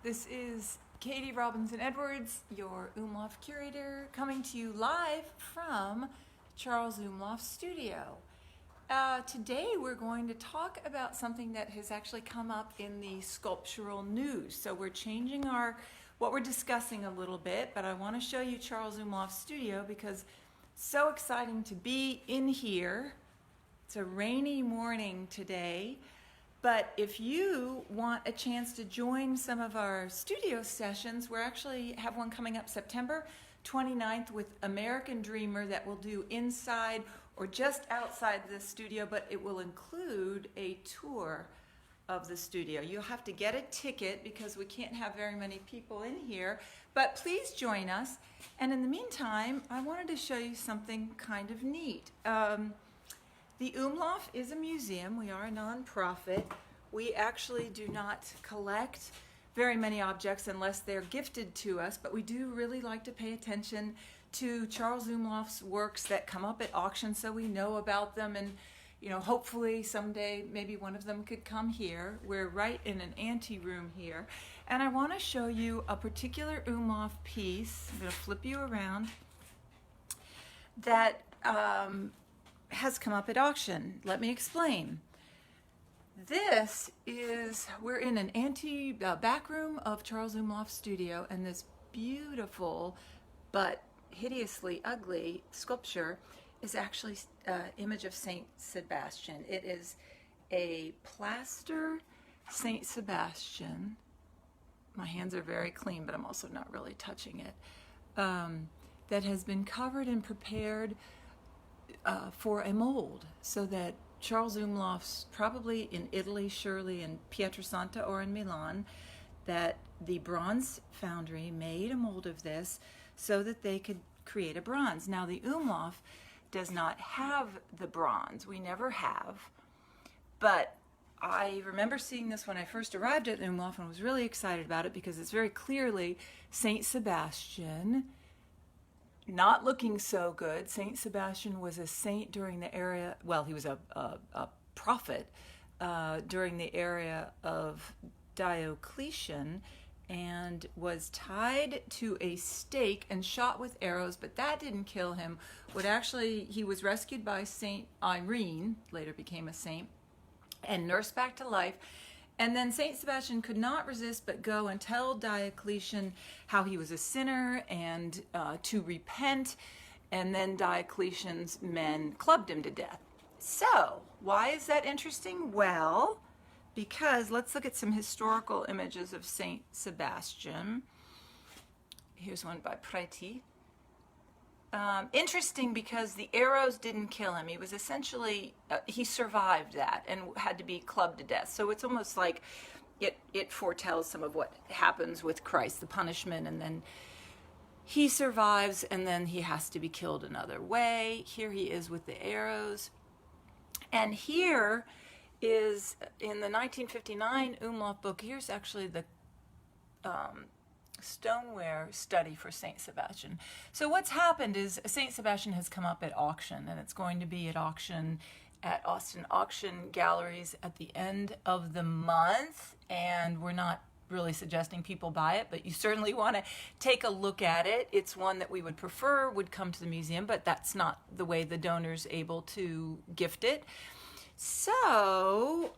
This is Katie Robinson-Edwards, your Umlauf curator, coming to you live from Charles Umlauf's studio. Today we're going to talk about something that has actually come up in the sculptural news. So we're changing what we're discussing a little bit, but I want to show you Charles Umlauf's studio because it's so exciting to be in here. It's a rainy morning today. But if you want a chance to join some of our studio sessions, we actually have one coming up September 29th with American Dreamer that will do inside or just outside the studio, but it will include a tour of the studio. You'll have to get a ticket because we can't have very many people in here, but please join us. And in the meantime, I wanted to show you something kind of neat. The Umlauf is a museum. We are a nonprofit. We actually do not collect very many objects unless they're gifted to us, but we do really like to pay attention to Charles Umlauf's works that come up at auction so we know about them, and hopefully someday maybe one of them could come here. We're right in an ante room here, and I want to show you a particular Umlauf piece. I'm going to flip you around that has come up at auction. Let me explain. We're in an back room of Charles Umlauf's studio, and this beautiful but hideously ugly sculpture is actually an image of Saint Sebastian. It is a plaster Saint Sebastian. My hands are very clean, but I'm also not really touching it. That has been covered and prepared for a mold, so that Charles Umlauf's, probably in Italy, surely in Pietrasanta or in Milan, that the bronze foundry made a mold of this so that they could create a bronze. Now the Umlauf does not have the bronze. We never have, but I remember seeing this when I first arrived at Umlauf and was really excited about it because it's very clearly Saint Sebastian. Not looking so good. Saint Sebastian was a saint during the era, well, he was a prophet during the era of Diocletian, and was tied to a stake and shot with arrows, but that didn't kill him. He was rescued by Saint Irene, later became a saint, and nursed back to life. And then Saint Sebastian could not resist but go and tell Diocletian how he was a sinner and to repent, and then Diocletian's men clubbed him to death. So, why is that interesting? Well, because let's look at some historical images of Saint Sebastian. Here's one by Preti. Interesting because the arrows didn't kill him. He was essentially, he survived that and had to be clubbed to death. So it's almost like it foretells some of what happens with Christ, the punishment, and then he survives and then he has to be killed another way. Here he is with the arrows. And here is, in the 1959 Umlauf book, here's actually the stoneware study for Saint Sebastian. So what's happened is Saint Sebastian has come up at auction, and it's going to be at auction at Austin Auction Galleries at the end of the month, and we're not really suggesting people buy it, but you certainly want to take a look at it. It's one that we would prefer would come to the museum, but that's not the way the donor's able to gift it. So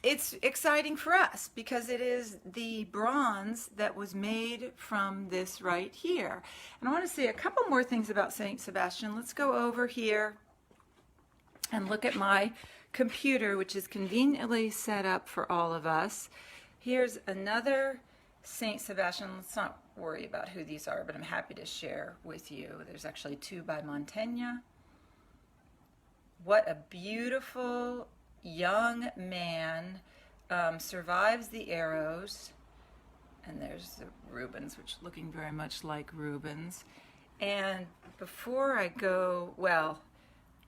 it's exciting for us because it is the bronze that was made from this right here. And I want to say a couple more things about Saint Sebastian. Let's go over here and look at my computer, which is conveniently set up for all of us. Here's another Saint Sebastian. Let's not worry about who these are, but I'm happy to share with you. There's actually two by Mantegna. What a beautiful young man, survives the arrows, and there's the Rubens, which looking very much like Rubens. And before I go, well,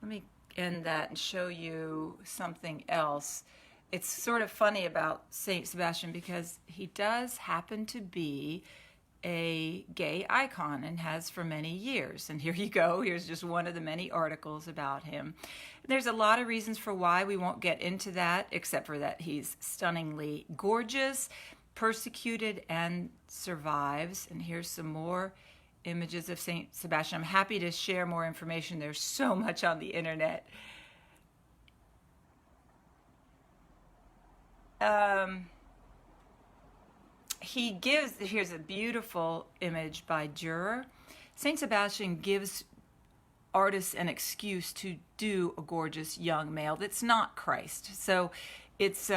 let me end that and show you something else. It's sort of funny about Saint Sebastian because he does happen to be a gay icon and has for many years. And here you go. Here's just one of the many articles about him. There's a lot of reasons for why. We won't get into that, except for that he's stunningly gorgeous. persecuted and survives. And here's some more images of Saint Sebastian. I'm happy to share more information. There's so much on the internet. Here's a beautiful image by Dürer. Saint Sebastian gives artists an excuse to do a gorgeous young male that's not Christ. So it's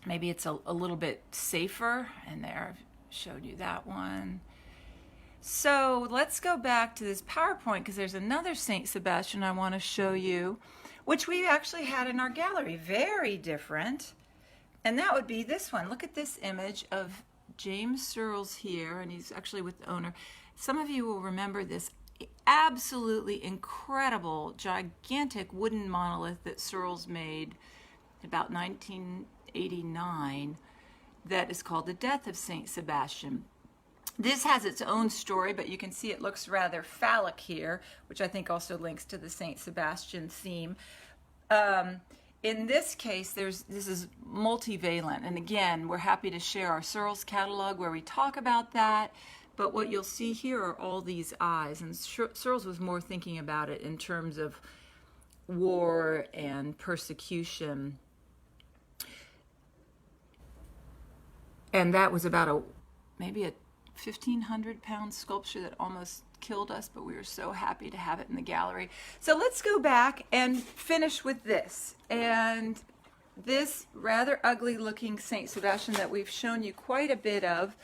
maybe it's a little bit safer. And there, I've showed you that one. So let's go back to this PowerPoint, because there's another Saint Sebastian I want to show you, which we actually had in our gallery. Very different. And that would be this one. Look at this image of James Searles here, and he's actually with the owner. Some of you will remember this absolutely incredible, gigantic wooden monolith that Searles made about 1989 that is called The Death of Saint Sebastian. This has its own story, but you can see it looks rather phallic here, which I think also links to the Saint Sebastian theme. In this case, this is multivalent, and again, we're happy to share our Searles catalog where we talk about that. But what you'll see here are all these eyes, and Searles was more thinking about it in terms of war and persecution. And that was about maybe a 1,500-pound sculpture that almost killed us, but we were so happy to have it in the gallery. So let's go back and finish with this. And this rather ugly looking Saint Sebastian that we've shown you quite a bit of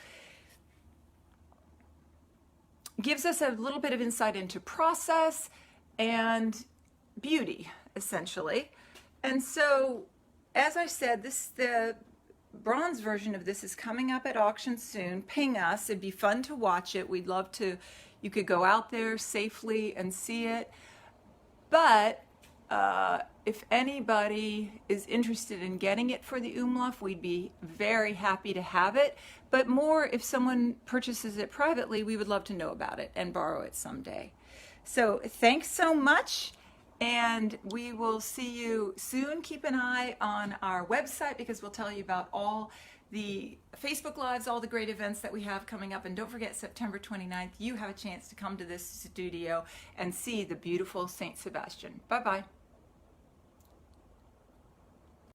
gives us a little bit of insight into process and beauty, essentially. And so, as I said, the bronze version of this is coming up at auction soon. Ping us. It'd be fun to watch it. We'd love to. You could go out there safely and see it. But if anybody is interested in getting it for the Umlauf, we'd be very happy to have it. But more, if someone purchases it privately, we would love to know about it and borrow it someday. So thanks so much, and we will see you soon. Keep an eye on our website, because we'll tell you about all the Facebook Lives, all the great events that we have coming up. And don't forget, September 29th, you have a chance to come to this studio and see the beautiful Saint Sebastian. Bye-bye.